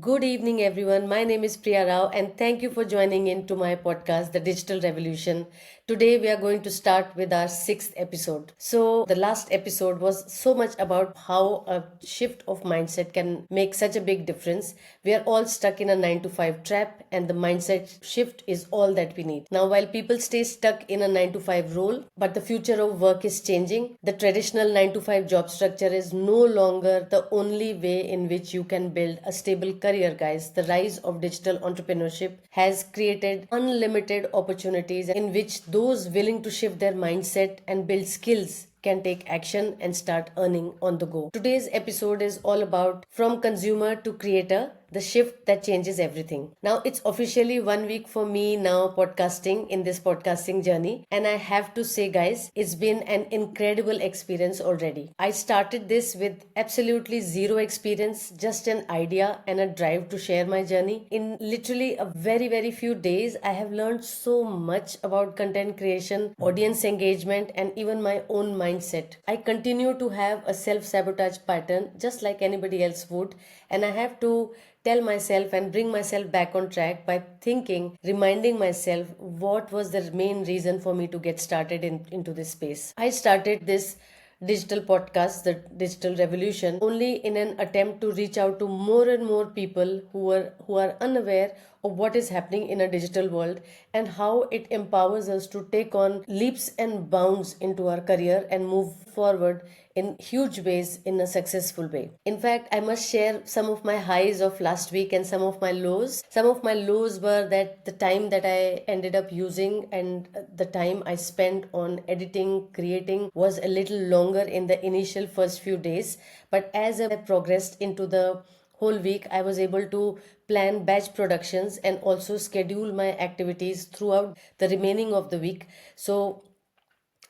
Good evening, everyone. My name is Priya Rao, and thank you for joining in to my podcast, The Digital Revolution. Today, we are going to start with our sixth episode. So, the last episode was so much about how a shift of mindset can make such a big difference. We are all stuck in a 9 to 5 trap, and the mindset shift is all that we need. Now, while people stay stuck in a 9 to 5 role, but the future of work is changing, the traditional 9 to 5 job structure is no longer the only way in which you can build a stable career, guys. The rise of digital entrepreneurship has created unlimited opportunities in which those willing to shift their mindset and build skills can take action and start earning on the go. Today's episode is all about from consumer to creator, the shift that changes everything. Now it's officially 1 week for me now podcasting in this podcasting journey, and I have to say, guys, it's been an incredible experience already. I started this with absolutely zero experience, just an idea and a drive to share my journey. In literally a very few days, I have learned so much about content creation, audience engagement, and even my own mindset. I continue to have a self-sabotage pattern just like anybody else would, and I have to tell myself and bring myself back on track by reminding myself what was the main reason for me to get started into this space. I started this digital podcast, The Digital Revolution, only in an attempt to reach out to more and more people who are unaware of what is happening in a digital world and how it empowers us to take on leaps and bounds into our career and move forward in huge ways in a successful way. In fact, I must share some of my highs of last week and some of my lows. Some of my lows were that the time that I ended up using and the time I spent on editing, creating was a little longer in the initial first few days. But as I progressed into the whole week, I was able to plan batch productions and also schedule my activities throughout the remaining of the week. So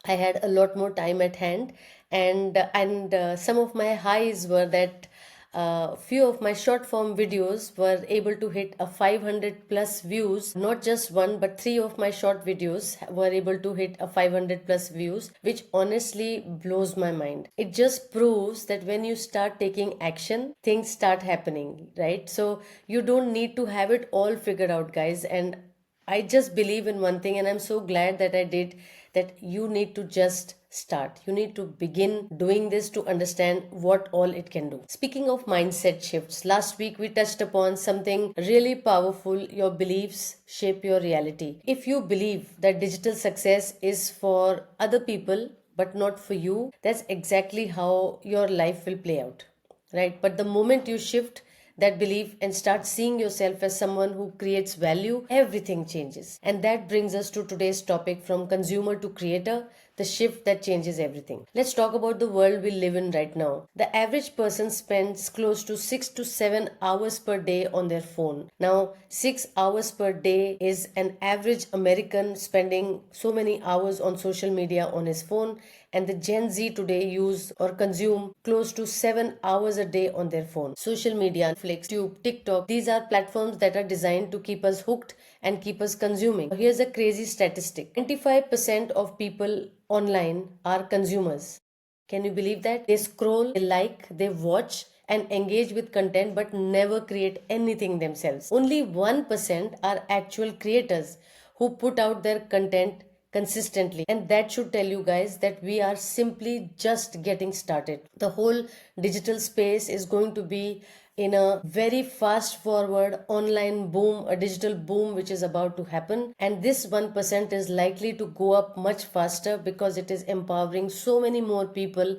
I had a lot more time at hand, and some of my highs were that few of my short form videos were able to hit a 500 plus views. Not just one, but three of my short videos were able to hit a 500 plus views, which honestly blows my mind. It just proves that when you start taking action, things start happening, right? So you don't need to have it all figured out, guys. And I just believe in one thing, and I'm so glad that I did that. You need to just start. You need to begin doing this to understand what all it can do. Speaking of mindset shifts, last week we touched upon something really powerful: your beliefs shape your reality. If you believe that digital success is for other people but not for you, that's exactly how your life will play out, right? But the moment you shift that belief and start seeing yourself as someone who creates value, everything changes. And that brings us to today's topic, from consumer to creator, the shift that changes everything. Let's talk about the world we live in right now. The average person spends close to 6 to 7 hours per day on their phone. Now, 6 hours per day is an average American spending so many hours on social media on his phone, and the Gen Z today use or consume close to 7 hours a day on their phone. Social media, Netflix, YouTube, TikTok, these are platforms that are designed to keep us hooked and keep us consuming. Here's a crazy statistic: 95% of people online are consumers. Can you believe that? They scroll, they like, they watch, and engage with content but never create anything themselves. Only 1% are actual creators who put out their content consistently, and that should tell you guys that we are simply just getting started. The whole digital space is going to be in a very fast forward online boom, a digital boom which is about to happen, and this 1% is likely to go up much faster because it is empowering so many more people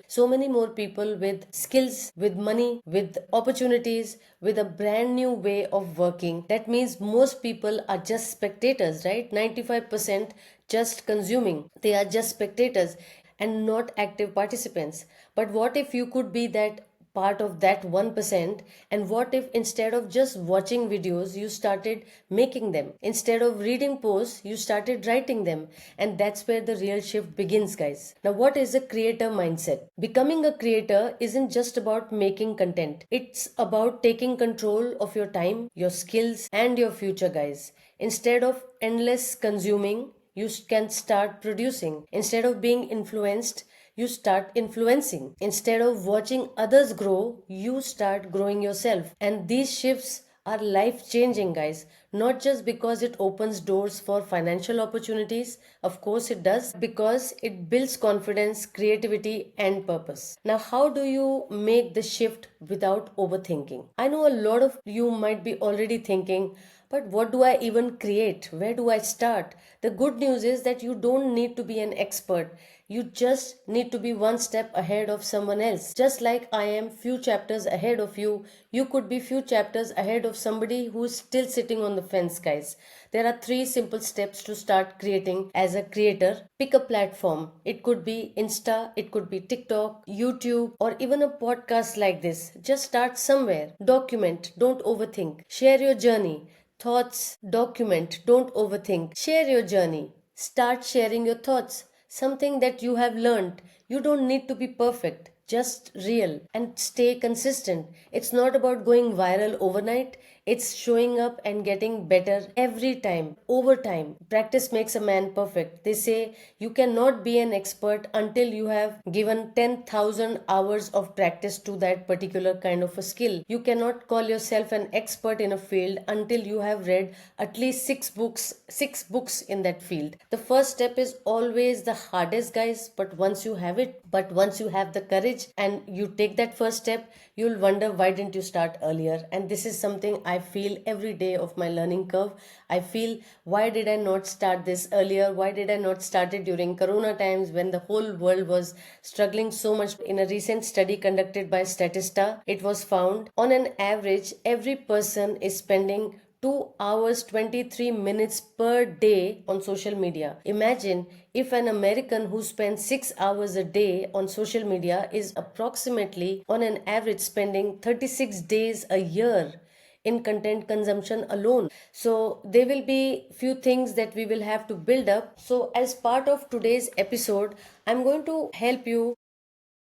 with skills, with money, with opportunities, with a brand new way of working. That means most people are just spectators, right? 95% just consuming. They are just spectators and not active participants. But what if you could be that part of that 1%? And what if instead of just watching videos, you started making them? Instead of reading posts, you started writing them? And that's where the real shift begins, guys. Now, what is a creator mindset? Becoming a creator isn't just about making content, it's about taking control of your time, your skills, and your future, guys. Instead of endless consuming, you can start producing. Instead of being influenced, you start influencing. Instead of watching others grow, you start growing yourself. And these shifts are life changing, guys. Not just because it opens doors for financial opportunities, of course it does, because it builds confidence, creativity, and purpose. Now, how do you make the shift without overthinking? I know a lot of you might be already thinking, but what do I even create? Where do I start? The good news is that you don't need to be an expert. You just need to be one step ahead of someone else. Just like I am few chapters ahead of you, you could be few chapters ahead of somebody who's still sitting on the fence, guys. There are three simple steps to start creating as a creator. Pick a platform. It could be Insta, it could be TikTok, YouTube, or even a podcast like this. Just start somewhere. Document, don't overthink. Share your journey. Thoughts, document, don't overthink. Share your journey. Start sharing your thoughts. Something that you have learned. You don't need to be perfect, just real and stay consistent. It's not about going viral overnight. It's showing up and getting better every time, over time. Practice makes a man perfect. They say you cannot be an expert until you have given 10,000 hours of practice to that particular kind of a skill. You cannot call yourself an expert in a field until you have read at least six books in that field. The first step is always the hardest, guys, but once you have the courage and you take that first step, you'll wonder why didn't you start earlier. And this is something I feel every day of my learning curve. I feel, why did I not start this earlier? Why did I not start it during corona times when the whole world was struggling so much? In a recent study conducted by Statista, it was found on an average every person is spending 2 hours 23 minutes per day on social media. Imagine if an American who spends 6 hours a day on social media is approximately on an average spending 36 days a year in content consumption alone. So there will be few things that we will have to build up. So as part of today's episode, I'm going to help you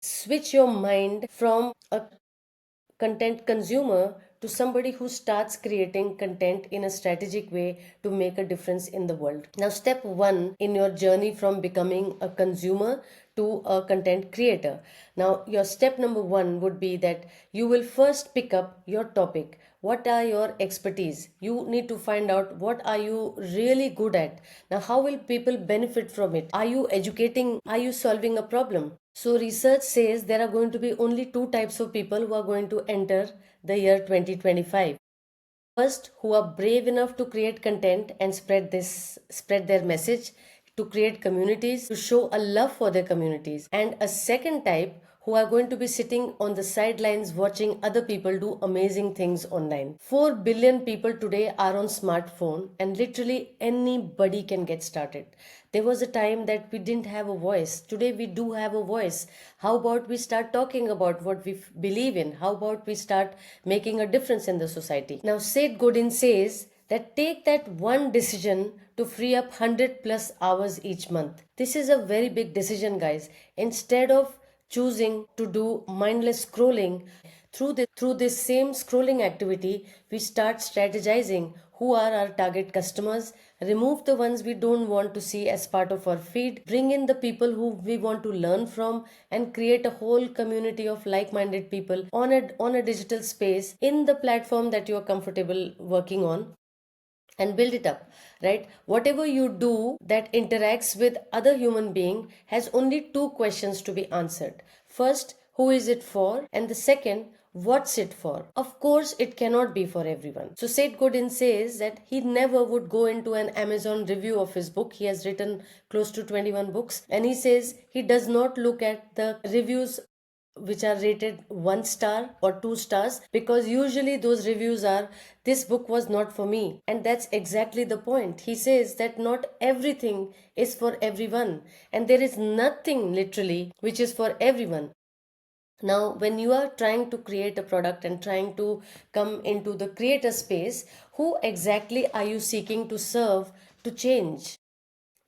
switch your mind from a content consumer to somebody who starts creating content in a strategic way to make a difference in the world. Now, step one in your journey from becoming a consumer to a content creator. Now, your step number one would be that you will first pick up your topic. What are your expertise? You need to find out what are you really good at. Now, how will people benefit from it? Are you educating? Are you solving a problem? So research says there are going to be only two types of people who are going to enter the year 2025. First, who are brave enough to create content and spread their message, to create communities, to show a love for their communities. And a second type who are going to be sitting on the sidelines watching other people do amazing things online. 4 billion people today are on smartphone and literally anybody can get started. There was a time that we didn't have a voice. Today we do have a voice. How about we start talking about what we believe in? How about we start making a difference in the society? Now, Seth Godin says that take that one decision to free up 100 plus hours each month. This is a very big decision, guys. Instead of choosing to do mindless scrolling, through this same scrolling activity, we start strategizing who are our target customers, remove the ones we don't want to see as part of our feed, bring in the people who we want to learn from, and create a whole community of like-minded people on a digital space in the platform that you are comfortable working on, and build it up. Right, whatever you do that interacts with other human being has only two questions to be answered. First, who is it for? And the second, what's it for? Of course it cannot be for everyone. So Seth Godin says that he never would go into an Amazon review of his book. He has written close to 21 books, and he says he does not look at the reviews which are rated 1 star or 2 stars, because usually those reviews are, this book was not for me. And that's exactly the point. He says that not everything is for everyone, and there is nothing literally which is for everyone. Now, when you are trying to create a product and trying to come into the creator space, who exactly are you seeking to serve, to change,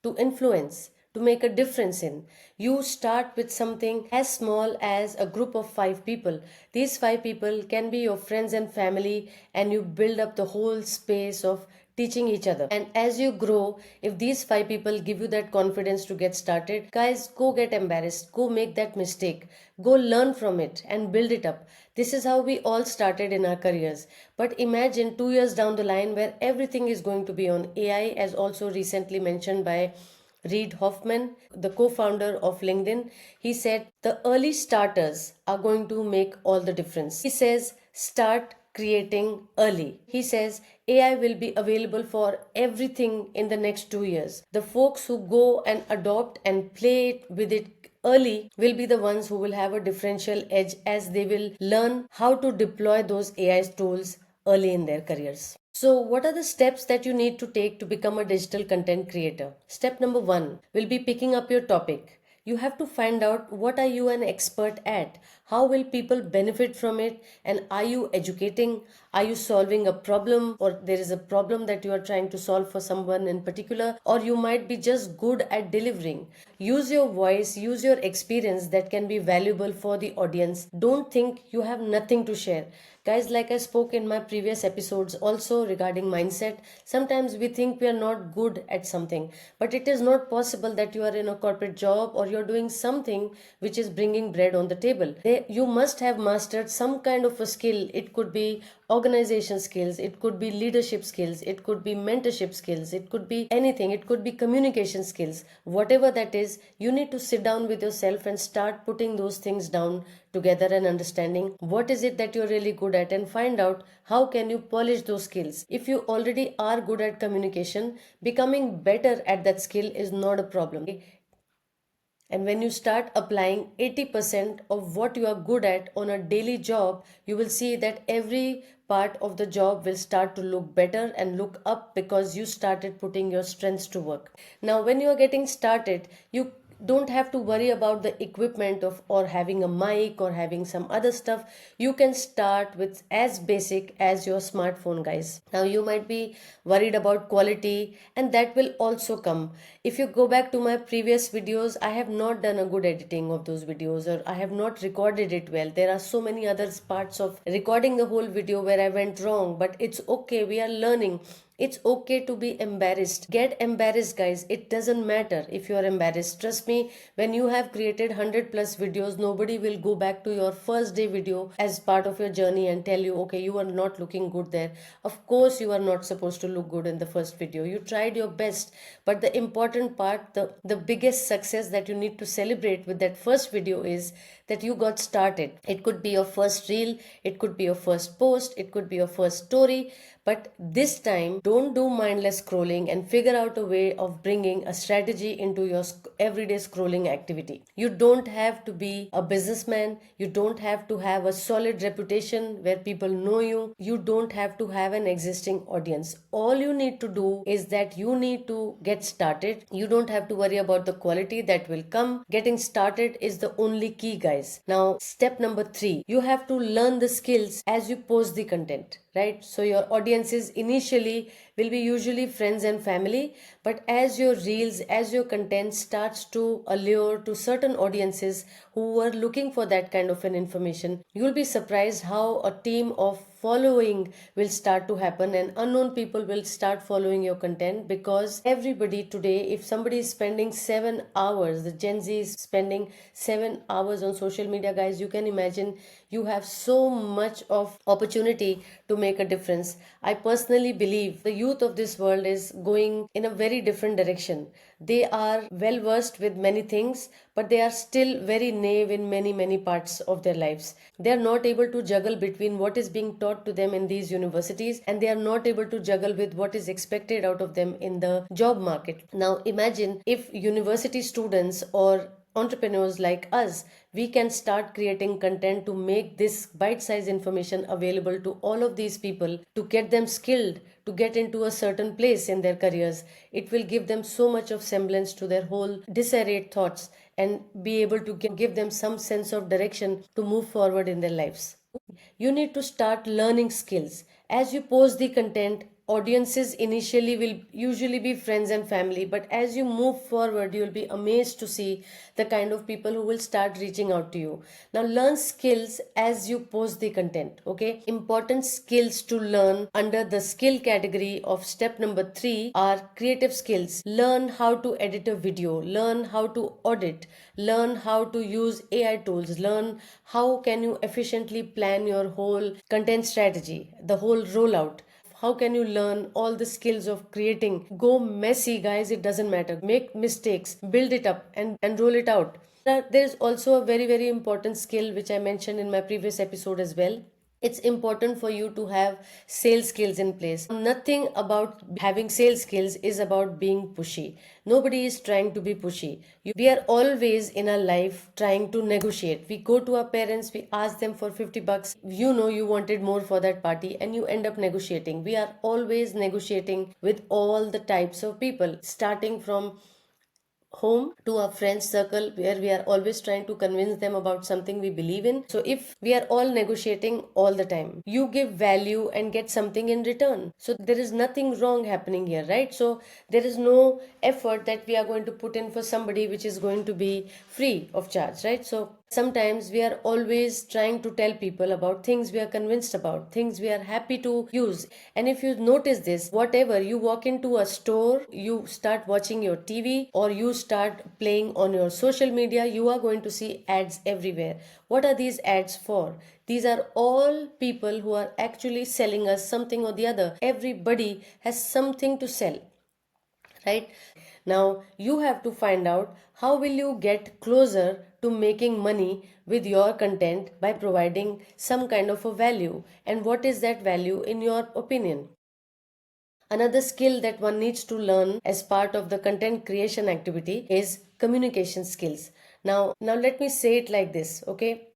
to influence, to make a difference in? You start with something as small as a group of 5 people. These 5 people can be your friends and family, and you build up the whole space of teaching each other. And as you grow, if these 5 people give you that confidence to get started, guys, go get embarrassed, go make that mistake, go learn from it and build it up. This is how we all started in our careers. But imagine 2 years down the line where everything is going to be on AI, as also recently mentioned by Reid Hoffman, the co founder of LinkedIn. He said the early starters are going to make all the difference. He says, start creating early. He says AI will be available for everything in the next 2 years. The folks who go and adopt and play with it early will be the ones who will have a differential edge, as they will learn how to deploy those AI tools early in their careers. So, what are the steps that you need to take to become a digital content creator? Step number 1 will be picking up your topic. You have to find out what are you an expert at, how will people benefit from it, and are you educating, are you solving a problem, or there is a problem that you are trying to solve for someone in particular, or you might be just good at delivering. Use your voice, use your experience that can be valuable for the audience. Don't think you have nothing to share. Guys, like I spoke in my previous episodes also regarding mindset, sometimes we think we are not good at something, but it is not possible that you are in a corporate job or you're doing something which is bringing bread on the table. You must have mastered some kind of a skill. It could be organization skills, it could be leadership skills, it could be mentorship skills, it could be anything, it could be communication skills. Whatever that is, you need to sit down with yourself and start putting those things down together and understanding what is it that you're really good at, and find out how can you polish those skills. If you already are good at communication, becoming better at that skill is not a problem. And when you start applying 80% of what you are good at on a daily job, you will see that every part of the job will start to look better and look up, because you started putting your strengths to work. Now, when you are getting started, you don't have to worry about the equipment of or having a mic or having some other stuff. You can start with as basic as your smartphone, guys. Now you might be worried about quality, and that will also come. If you go back to my previous videos, I have not done a good editing of those videos, or I have not recorded it well. There are so many other parts of recording the whole video where I went wrong, but it's okay, we are learning. It's okay to be embarrassed. Get embarrassed, guys. It doesn't matter if you are embarrassed. Trust me, when you have created 100 plus videos, nobody will go back to your first day video as part of your journey and tell you, okay, you are not looking good there. Of course, you are not supposed to look good in the first video. You tried your best. But the important part, the biggest success that you need to celebrate with that first video is that you got started. It could be your first reel, it could be your first post, it could be your first story. But this time, don't do mindless scrolling, and figure out a way of bringing a strategy into your everyday scrolling activity. You don't have to be a businessman. You don't have to have a solid reputation where people know you. You don't have to have an existing audience. All you need to do is that you need to get started. You don't have to worry about the quality that will come. Getting started is the only key, guys. Now, step number 3, you have to learn the skills as you post the content, right? So your audiences initially will be usually friends and family, but as your reels, as your content starts to allure to certain audiences who are looking for that kind of an information, you'll be surprised how a team of following will start to happen, and unknown people will start following your content. Because everybody today, if somebody is spending 7 hours, the Gen Z is spending 7 hours on social media, guys, you can imagine you have so much of opportunity to make a difference. I personally believe the youth of this world is going in a very different direction. They are well versed with many things, but they are still very naive in many parts of their lives. They are not able to juggle between what is being taught to them in these universities, and they are not able to juggle with what is expected out of them in the job market. Now imagine if university students or entrepreneurs like us, we can start creating content to make this bite-sized information available to all of these people, to get them skilled to get into a certain place in their careers. It will give them so much of semblance to their whole disarrayed thoughts, and be able to give them some sense of direction to move forward in their lives. You need to start learning skills. As you post the content, audiences initially will usually be friends and family, but as you move forward you'll be amazed to see the kind of people who will start reaching out to you. Now learn skills as you post the content. Okay, important skills to learn under the skill category of step number 3 are creative skills. Learn how to edit a video, learn how to audit, learn how to use AI tools, learn how can you efficiently plan your whole content strategy, the whole rollout. How can you learn all the skills of creating? Go messy, guys, it doesn't matter. Make mistakes, build it up, and roll it out. There is also a very, very important skill which I mentioned in my previous episode as well. It's important for you to have sales skills in place. Nothing about having sales skills is about being pushy. Nobody is trying to be pushy. We are always in our life trying to negotiate. We go to our parents, we ask them for 50 bucks. You know you wanted more for that party and you end up negotiating. We are always negotiating with all the types of people, starting from home to our friends circle where we are always trying to convince them about something we believe in. So if we are all negotiating all the time, you give value and get something in return. So there is nothing wrong happening here, right? So there is no effort that we are going to put in for somebody which is going to be free of charge, right? So sometimes we are always trying to tell people about things we are convinced about, things we are happy to use. And if you notice this, whatever you walk into a store, you start watching your TV, or you start playing on your social media, you are going to see ads everywhere. What are these ads for? These are all people who are actually selling us something or the other. Everybody has something to sell, right? Now you have to find out how will you get closer to making money with your content by providing some kind of a value, and what is that value in your opinion. Another skill that one needs to learn as part of the content creation activity is communication skills. Now let me say it like this, okay?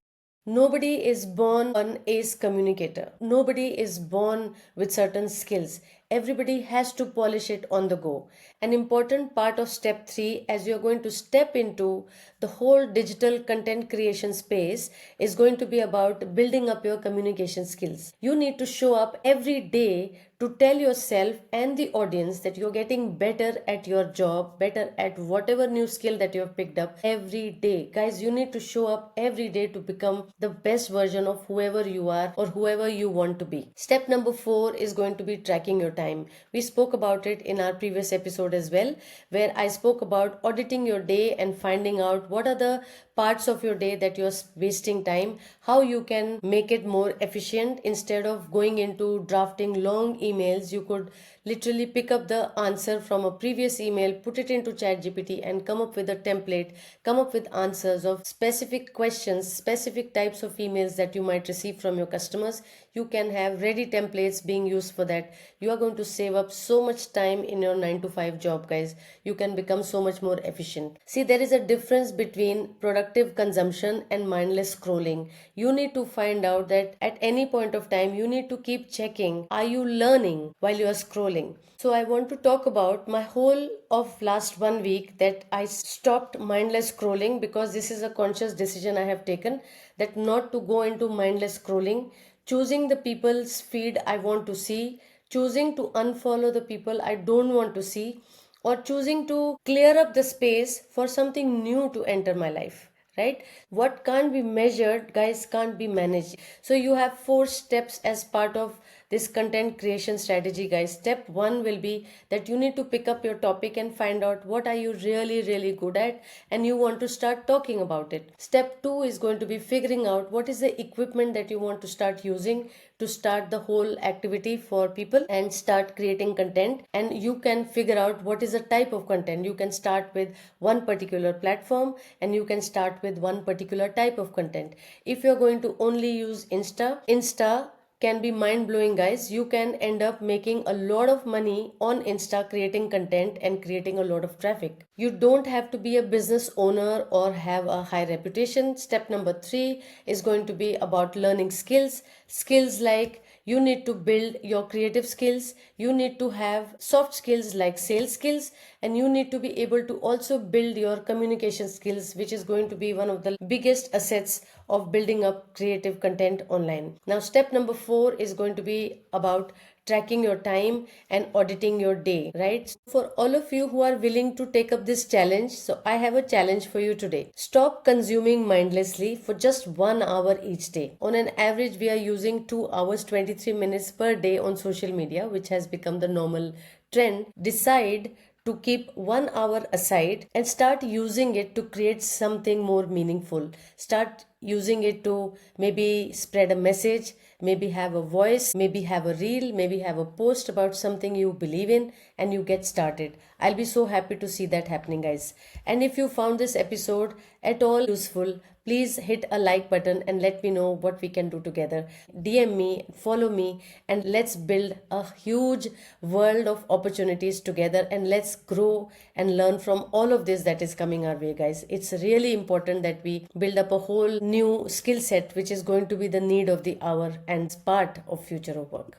Nobody is born an ace communicator. Nobody is born with certain skills. Everybody has to polish it on the go. An important part of step 3, as you're going to step into the whole digital content creation space, is going to be about building up your communication skills. You need to show up every day to tell yourself and the audience that you're getting better at your job, better at whatever new skill that you have picked up every day. Guys, you need to show up every day to become the best version of whoever you are or whoever you want to be. Step number 4 is going to be tracking your time. We spoke about it in our previous episode as well, where I spoke about auditing your day and finding out what are the parts of your day that you're wasting time, how you can make it more efficient. Instead of going into drafting long emails, you could literally pick up the answer from a previous email, put it into ChatGPT and come up with a template, come up with answers of specific questions, specific types of emails that you might receive from your customers. You can have ready templates being used for that. You are going to save up so much time in your 9 to 5 job, guys. You can become so much more efficient. See, there is a difference between productive consumption and mindless scrolling. You need to find out that at any point of time, you need to keep checking, are you learning while you are scrolling? So I want to talk about my whole of last 1 week that I stopped mindless scrolling, because this is a conscious decision I have taken that not to go into mindless scrolling, choosing the people's feed I want to see, choosing to unfollow the people I don't want to see, or choosing to clear up the space for something new to enter my life, right? What can't be measured, guys, can't be managed. So you have 4 steps as part of this content creation strategy, guys. Step 1 will be that you need to pick up your topic and find out what are you really good at, and you want to start talking about it. Step 2 is going to be figuring out what is the equipment that you want to start using to start the whole activity for people and start creating content. And you can figure out what is the type of content. You can start with one particular platform and you can start with one particular type of content. If you're going to only use Insta can be mind-blowing, guys. You can end up making a lot of money on Insta creating content and creating a lot of traffic. You don't have to be a business owner or have a high reputation. Step number 3 is going to be about learning skills. Skills like you need to build your creative skills, you need to have soft skills like sales skills, and you need to be able to also build your communication skills, which is going to be one of the biggest assets of building up creative content online. Now, step number 4 is going to be about tracking your time and auditing your day, right? For all of you who are willing to take up this challenge, so I have a challenge for you today. Stop consuming mindlessly for just 1 hour each day. On an average, we are using 2 hours 23 minutes per day on social media, which has become the normal trend. Decide to keep 1 hour aside and start using it to create something more meaningful. Start using it to maybe spread a message, maybe have a voice, maybe have a reel, maybe have a post about something you believe in, and you get started. I'll be so happy to see that happening, guys. And if you found this episode at all useful, please hit a like button and let me know what we can do together. DM me, follow me, and let's build a huge world of opportunities together, and let's grow and learn from all of this that is coming our way, guys. It's really important that we build up a whole new skill set which is going to be the need of the hour and part of future of work.